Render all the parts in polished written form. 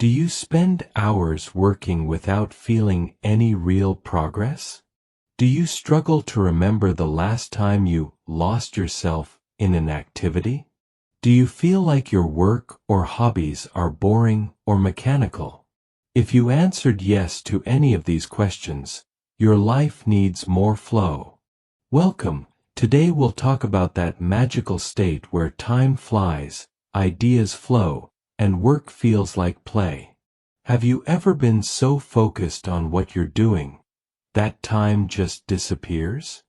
Do you spend hours working without feeling any real progress? Do you struggle to remember the last time you lost yourself in an activity? Do you feel like your work or hobbies are boring or mechanical? If you answered yes to any of these questions, your life needs more flow. Welcome. Today we'll talk about that magical state where time flies, ideas flow, and work feels like play. Have you ever been so focused on what you're doing that time just disappears?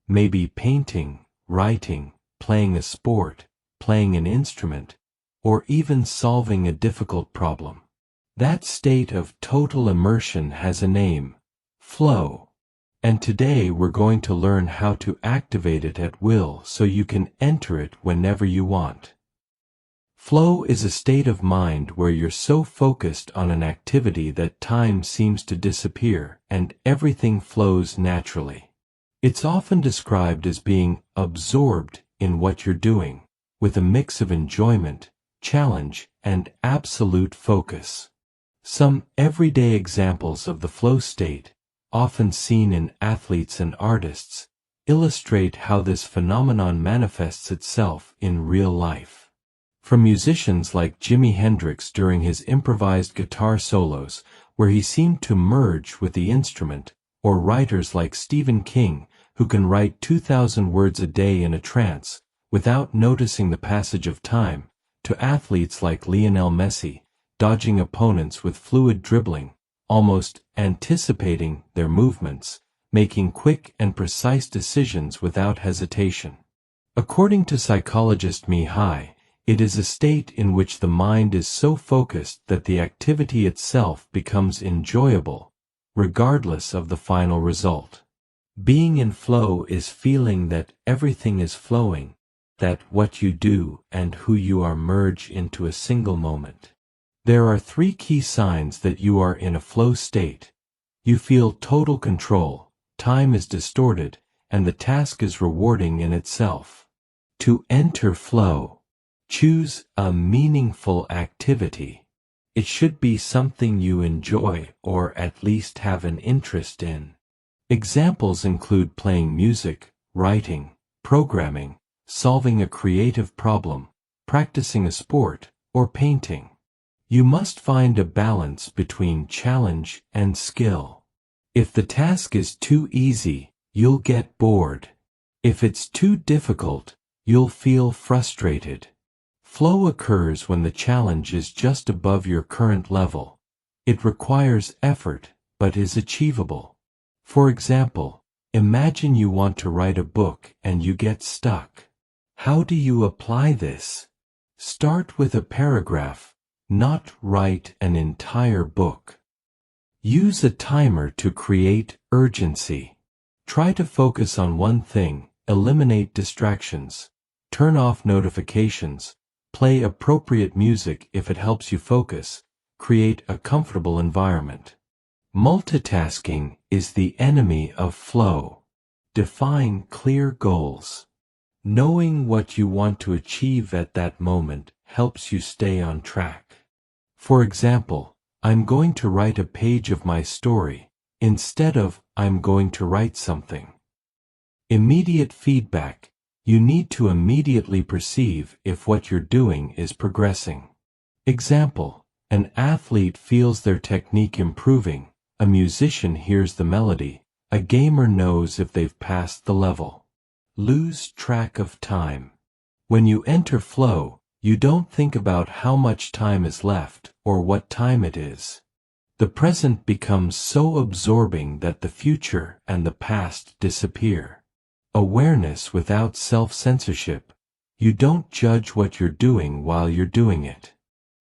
Maybe painting, writing, playing a sport, playing an instrument, or even solving a difficult problem. That state of total immersion has a name: flow. And today we're going to learn how to activate it at will so you can enter it whenever you want. Flow is a state of mind where you're so focused on an activity that time seems to disappear and everything flows naturally. It's often described as being absorbed in what you're doing, with a mix of enjoyment, challenge, and absolute focus. Some everyday examples of the flow state, often seen in athletes and artists, illustrate how this phenomenon manifests itself in real life. From musicians like Jimi Hendrix during his improvised guitar solos, where he seemed to merge with the instrument, or writers like Stephen King, who can write 2,000 words a day in a trance, without noticing the passage of time, to athletes like Lionel Messi, dodging opponents with fluid dribbling, almost anticipating their movements, making quick and precise decisions without hesitation. According to psychologist Mihai, it is a state in which the mind is so focused that the activity itself becomes enjoyable, regardless of the final result. Being in flow is feeling that everything is flowing, that what you do and who you are merge into a single moment. There are 3 key signs that you are in a flow state. You feel total control, time is distorted, and the task is rewarding in itself. To enter flow, choose a meaningful activity. It should be something you enjoy or at least have an interest in. Examples include playing music, writing, programming, solving a creative problem, practicing a sport, or painting. You must find a balance between challenge and skill. If the task is too easy, you'll get bored. If it's too difficult, you'll feel frustrated. Flow occurs when the challenge is just above your current level. It requires effort, but is achievable. For example, imagine you want to write a book and you get stuck. How do you apply this? Start with a paragraph. Not write an entire book. Use a timer to create urgency. Try to focus on one thing, eliminate distractions, turn off notifications, play appropriate music if it helps you focus, create a comfortable environment. Multitasking is the enemy of flow. Define clear goals. Knowing what you want to achieve at that moment helps you stay on track. For example, I'm going to write a page of my story, instead of I'm going to write something. Immediate feedback. You need to immediately perceive if what you're doing is progressing. Example, an athlete feels their technique improving, a musician hears the melody, a gamer knows if they've passed the level. Lose track of time. When you enter flow, you don't think about how much time is left or what time it is. The present becomes so absorbing that the future and the past disappear. Awareness without self-censorship. You don't judge what you're doing while you're doing it.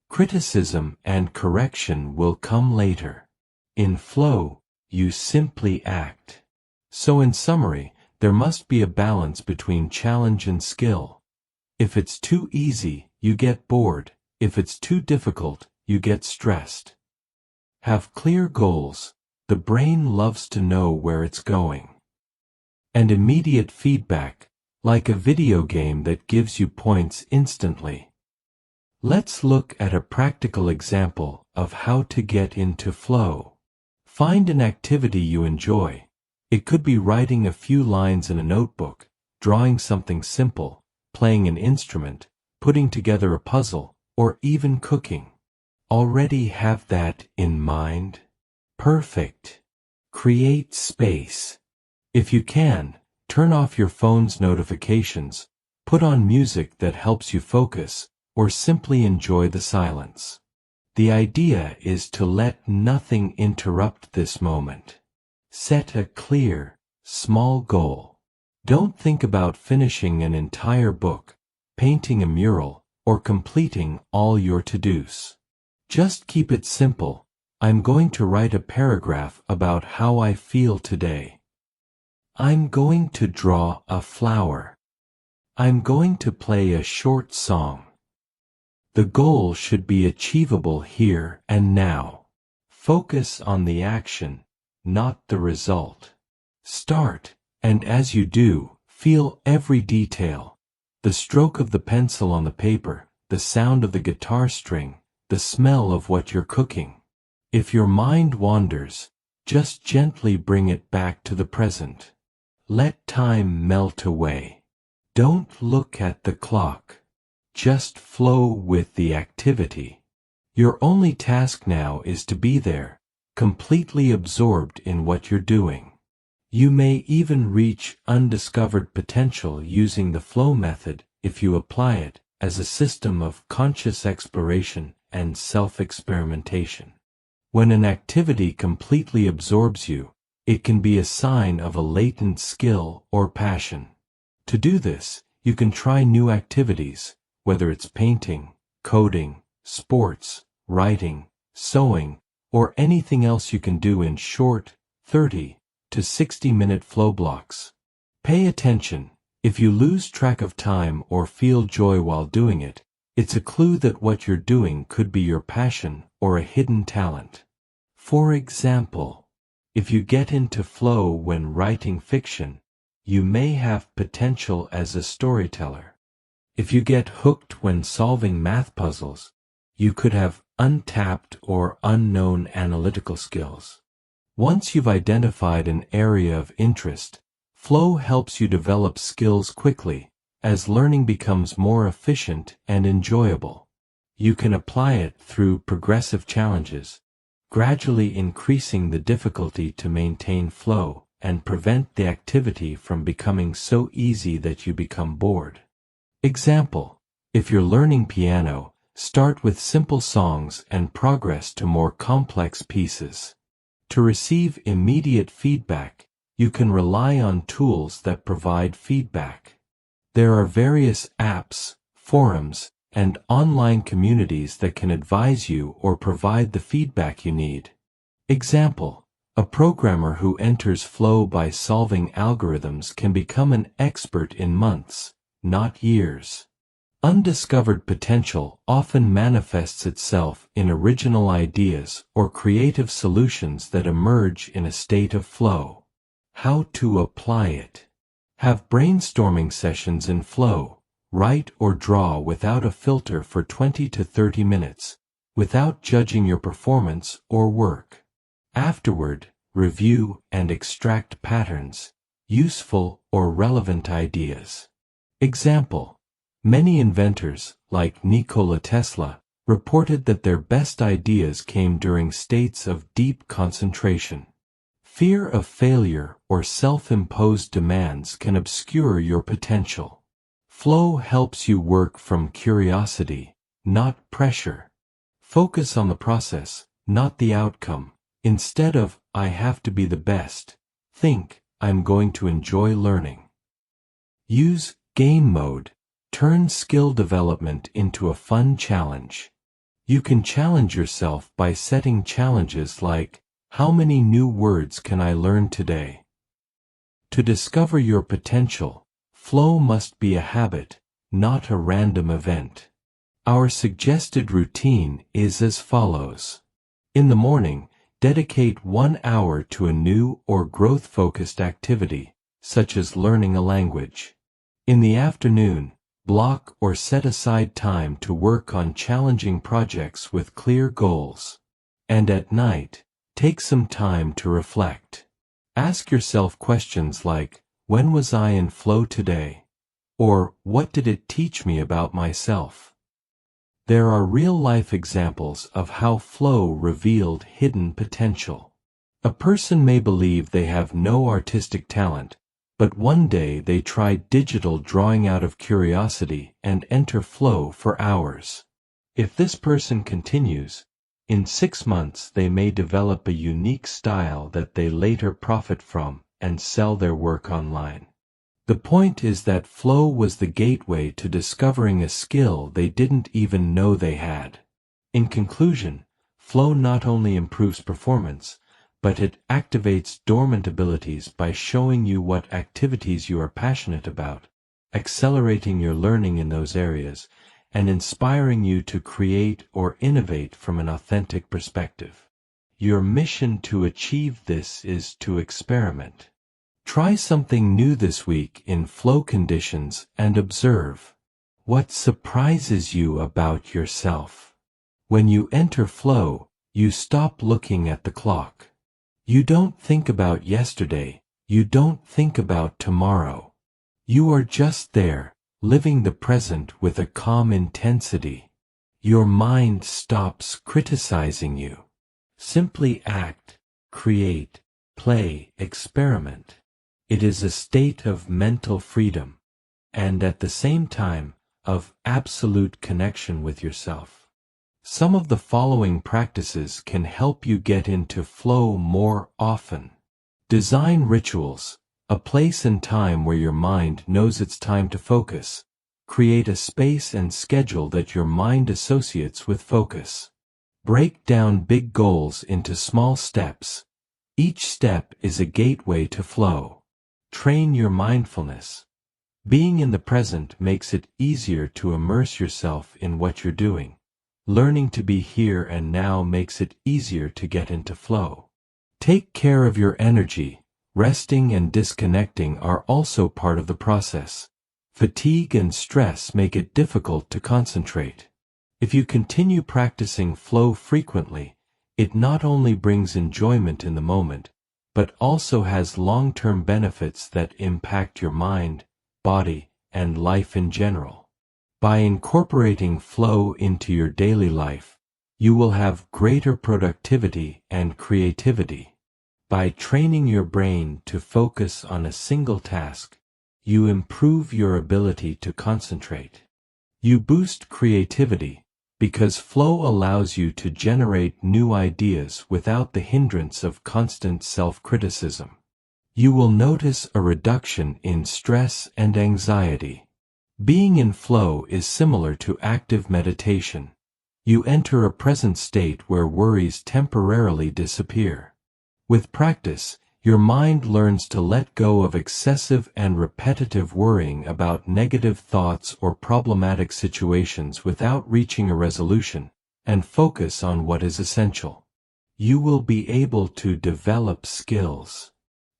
Criticism and correction will come later. In flow, you simply act. So in summary, there must be a balance between challenge and skill. If it's too easy, you get bored. If it's too difficult, you get stressed. Have clear goals. The brain loves to know where it's going. And immediate feedback, like a video game that gives you points instantly. Let's look at a practical example of how to get into flow. Find an activity you enjoy. It could be writing a few lines in a notebook, drawing something simple, playing an instrument, putting together a puzzle, or even cooking. Already have that in mind? Perfect. Create space. If you can, turn off your phone's notifications, put on music that helps you focus, or simply enjoy the silence. The idea is to let nothing interrupt this moment. Set a clear, small goal. Don't think about finishing an entire book, painting a mural, or completing all your to-dos. Just keep it simple. I'm going to write a paragraph about how I feel today. I'm going to draw a flower. I'm going to play a short song. The goal should be achievable here and now. Focus on the action, not the result. Start, and as you do, feel every detail. The stroke of the pencil on the paper, the sound of the guitar string, the smell of what you're cooking. If your mind wanders, just gently bring it back to the present. Let time melt away. Don't look at the clock. Just flow with the activity. Your only task now is to be there, completely absorbed in what you're doing. You may even reach undiscovered potential using the flow method if you apply it as a system of conscious exploration and self-experimentation. When an activity completely absorbs you, it can be a sign of a latent skill or passion. To do this, you can try new activities, whether it's painting, coding, sports, writing, sewing, or anything else you can do in short, 30 to 60-minute flow blocks. Pay attention. If you lose track of time or feel joy while doing it, it's a clue that what you're doing could be your passion or a hidden talent. For example, if you get into flow when writing fiction, you may have potential as a storyteller. If you get hooked when solving math puzzles, you could have untapped or unknown analytical skills. Once you've identified an area of interest, flow helps you develop skills quickly, as learning becomes more efficient and enjoyable. You can apply it through progressive challenges, gradually increasing the difficulty to maintain flow and prevent the activity from becoming so easy that you become bored. Example: if you're learning piano, start with simple songs and progress to more complex pieces. To receive immediate feedback, you can rely on tools that provide feedback. There are various apps, forums, and online communities that can advise you or provide the feedback you need. Example: a programmer who enters flow by solving algorithms can become an expert in months, not years. Undiscovered potential often manifests itself in original ideas or creative solutions that emerge in a state of flow. How to apply it? Have brainstorming sessions in flow. Write or draw without a filter for 20 to 30 minutes, without judging your performance or work. Afterward, review and extract patterns, useful or relevant ideas. Example: many inventors, like Nikola Tesla, reported that their best ideas came during states of deep concentration. Fear of failure or self-imposed demands can obscure your potential. Flow helps you work from curiosity, not pressure. Focus on the process, not the outcome. Instead of, I have to be the best, think, I'm going to enjoy learning. Use game mode. Turn skill development into a fun challenge. You can challenge yourself by setting challenges like, how many new words can I learn today? To discover your potential, flow must be a habit, not a random event. Our suggested routine is as follows. In the morning, dedicate 1 hour to a new or growth-focused activity, such as learning a language. In the afternoon, block or set aside time to work on challenging projects with clear goals. And at night, take some time to reflect. Ask yourself questions like, when was I in flow today? Or, what did it teach me about myself? There are real-life examples of how flow revealed hidden potential. A person may believe they have no artistic talent, but one day they try digital drawing out of curiosity and enter flow for hours. If this person continues, in 6 months they may develop a unique style that they later profit from and sell their work online. The point is that flow was the gateway to discovering a skill they didn't even know they had. In conclusion, flow not only improves performance, but it activates dormant abilities by showing you what activities you are passionate about, accelerating your learning in those areas, and inspiring you to create or innovate from an authentic perspective. Your mission to achieve this is to experiment. Try something new this week in flow conditions and observe. What surprises you about yourself? When you enter flow, you stop looking at the clock. You don't think about yesterday, you don't think about tomorrow. You are just there, living the present with a calm intensity. Your mind stops criticizing you. Simply act, create, play, experiment. It is a state of mental freedom, and at the same time, of absolute connection with yourself. Some of the following practices can help you get into flow more often. Design rituals, a place and time where your mind knows it's time to focus. Create a space and schedule that your mind associates with focus. Break down big goals into small steps. Each step is a gateway to flow. Train your mindfulness. Being in the present makes it easier to immerse yourself in what you're doing. Learning to be here and now makes it easier to get into flow. Take care of your energy. Resting and disconnecting are also part of the process. Fatigue and stress make it difficult to concentrate. If you continue practicing flow frequently, it not only brings enjoyment in the moment, but also has long-term benefits that impact your mind, body, and life in general. By incorporating flow into your daily life, you will have greater productivity and creativity. By training your brain to focus on a single task, you improve your ability to concentrate. You boost creativity, because flow allows you to generate new ideas without the hindrance of constant self-criticism. You will notice a reduction in stress and anxiety. Being in flow is similar to active meditation. You enter a present state where worries temporarily disappear. With practice, your mind learns to let go of excessive and repetitive worrying about negative thoughts or problematic situations without reaching a resolution, and focus on what is essential. You will be able to develop skills.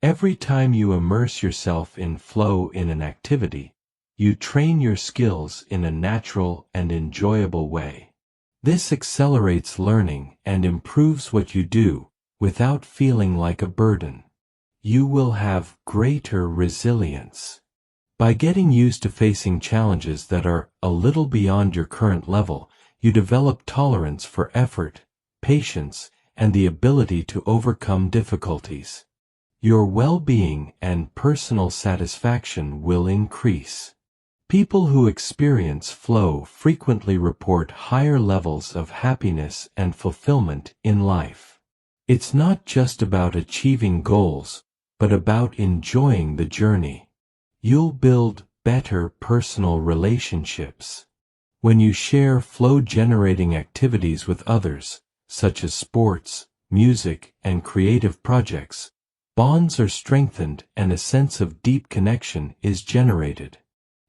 Every time you immerse yourself in flow in an activity, you train your skills in a natural and enjoyable way. This accelerates learning and improves what you do without feeling like a burden. You will have greater resilience. By getting used to facing challenges that are a little beyond your current level, you develop tolerance for effort, patience, and the ability to overcome difficulties. Your well-being and personal satisfaction will increase. People who experience flow frequently report higher levels of happiness and fulfillment in life. It's not just about achieving goals, but about enjoying the journey. You'll build better personal relationships. When you share flow-generating activities with others, such as sports, music, and creative projects, bonds are strengthened and a sense of deep connection is generated.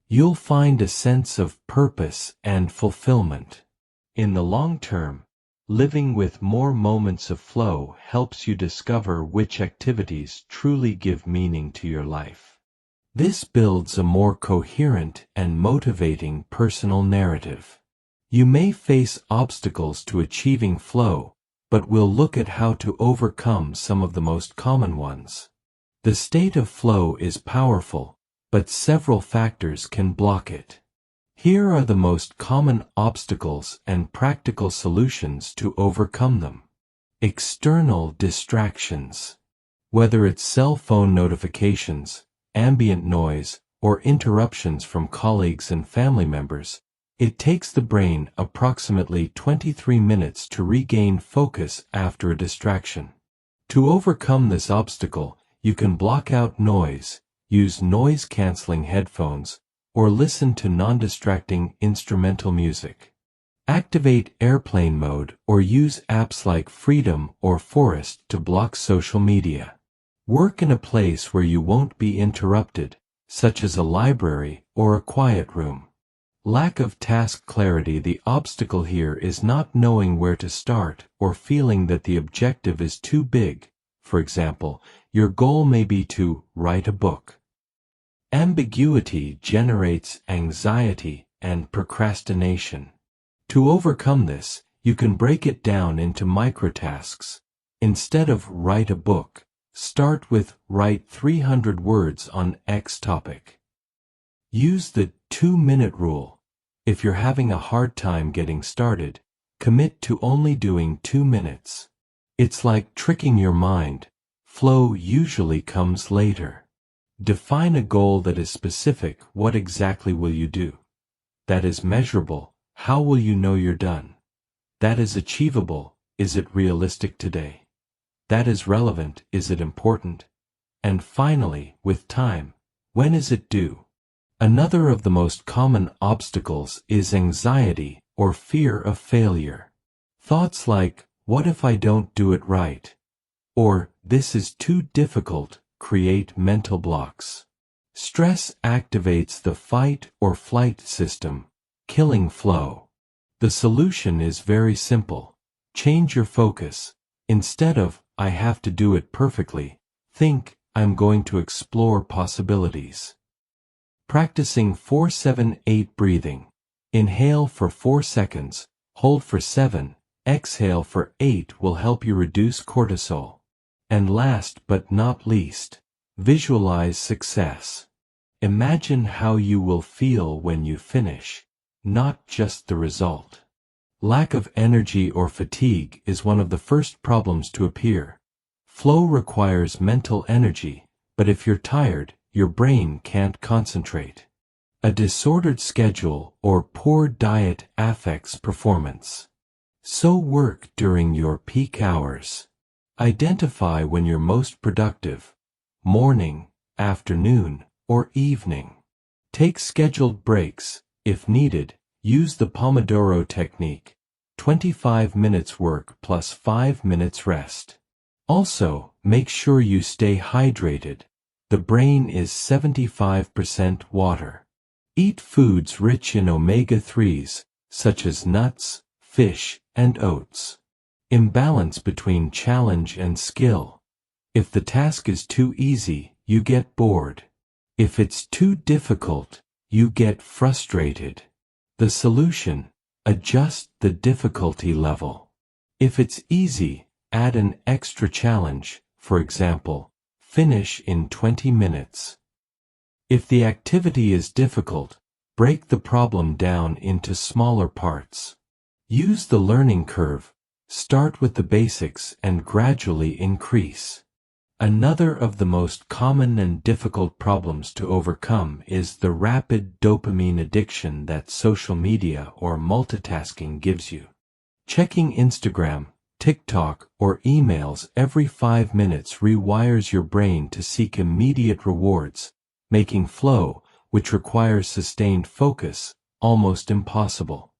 You'll find a sense of purpose and fulfillment. In the long term, living with more moments of flow helps you discover which activities truly give meaning to your life. This builds a more coherent and motivating personal narrative. You may face obstacles to achieving flow, but we'll look at how to overcome some of the most common ones. The state of flow is powerful, but several factors can block it. Here are the most common obstacles and practical solutions to overcome them. External distractions. Whether it's cell phone notifications, ambient noise, or interruptions from colleagues and family members, it takes the brain approximately 23 minutes to regain focus after a distraction. To overcome this obstacle, you can block out noise, use noise-canceling headphones, or listen to non-distracting instrumental music. Activate airplane mode or use apps like Freedom or Forest to block social media. Work in a place where you won't be interrupted, such as a library or a quiet room. Lack of task clarity. The obstacle here is not knowing where to start or feeling that the objective is too big. For example, your goal may be to write a book. Ambiguity generates anxiety and procrastination. To overcome this, you can break it down into microtasks. Instead of write a book, start with write 300 words on X topic. Use the 2-minute rule. If you're having a hard time getting started, commit to only doing 2 minutes. It's like tricking your mind. Flow usually comes later. Define a goal that is specific. What exactly will you do? That is measurable. How will you know you're done? That is achievable. Is it realistic today? That is relevant. Is it important? And finally, with time, when is it due? Another of the most common obstacles is anxiety or fear of failure. Thoughts like, what if I don't do it right? Or, this is too difficult, create mental blocks. Stress activates the fight or flight system, killing flow. The solution is very simple. Change your focus. Instead of, I have to do it perfectly, think, I'm going to explore possibilities. Practicing 4-7-8 breathing. Inhale for 4 seconds, hold for 7, exhale for 8 will help you reduce cortisol. And last but not least, visualize success. Imagine how you will feel when you finish, not just the result. Lack of energy or fatigue is one of the first problems to appear. Flow requires mental energy, but if you're tired, your brain can't concentrate. A disordered schedule or poor diet affects performance. So work during your peak hours. Identify when you're most productive, morning, afternoon, or evening. Take scheduled breaks. If needed, use the Pomodoro technique, 25 minutes work plus 5 minutes rest. Also, make sure you stay hydrated. The brain is 75% water. Eat foods rich in omega-3s, such as nuts, fish, and oats. Imbalance between challenge and skill. If the task is too easy, you get bored. If it's too difficult, you get frustrated. The solution: adjust the difficulty level. If it's easy, add an extra challenge, for example, finish in 20 minutes. If the activity is difficult, break the problem down into smaller parts. Use the learning curve. Start with the basics and gradually increase. Another of the most common and difficult problems to overcome is the rapid dopamine addiction that social media or multitasking gives you. Checking Instagram, TikTok, or emails every 5 minutes rewires your brain to seek immediate rewards, making flow, which requires sustained focus, almost impossible.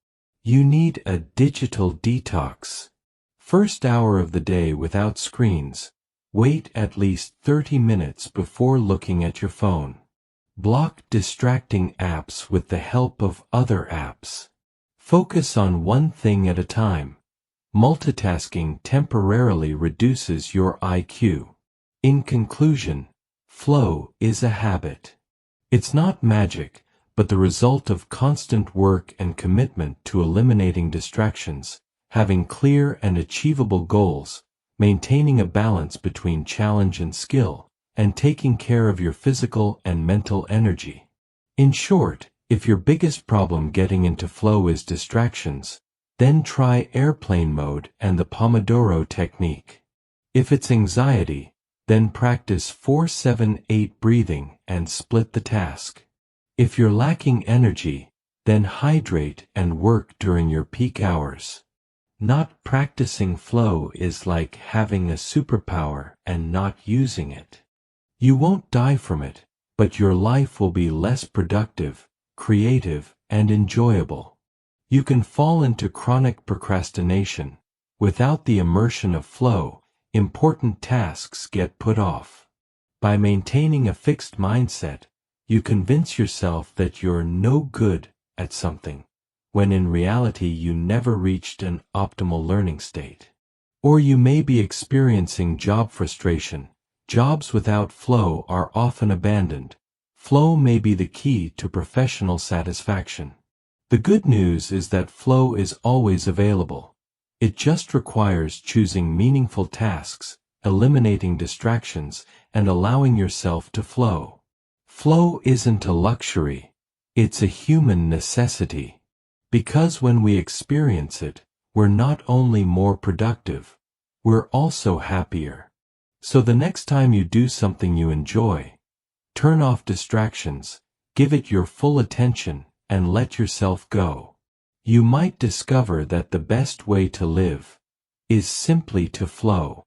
You need a digital detox. First hour of the day without screens. Wait at least 30 minutes before looking at your phone. Block distracting apps with the help of other apps. Focus on one thing at a time. Multitasking temporarily reduces your IQ. In conclusion, flow is a habit. It's not magic, but the result of constant work and commitment to eliminating distractions, having clear and achievable goals, maintaining a balance between challenge and skill, and taking care of your physical and mental energy. In short, if your biggest problem getting into flow is distractions, then try airplane mode and the Pomodoro technique. If it's anxiety, then practice 4-7-8 breathing and split the task. If you're lacking energy, then hydrate and work during your peak hours. Not practicing flow is like having a superpower and not using it. You won't die from it, but your life will be less productive, creative, and enjoyable. You can fall into chronic procrastination. Without the immersion of flow, important tasks get put off. By maintaining a fixed mindset, you convince yourself that you're no good at something, when in reality you never reached an optimal learning state. Or you may be experiencing job frustration. Jobs without flow are often abandoned. Flow may be the key to professional satisfaction. The good news is that flow is always available. It just requires choosing meaningful tasks, eliminating distractions, and allowing yourself to flow. Flow isn't a luxury, it's a human necessity. Because when we experience it, we're not only more productive, we're also happier. So the next time you do something you enjoy, turn off distractions, give it your full attention, and let yourself go. You might discover that the best way to live is simply to flow.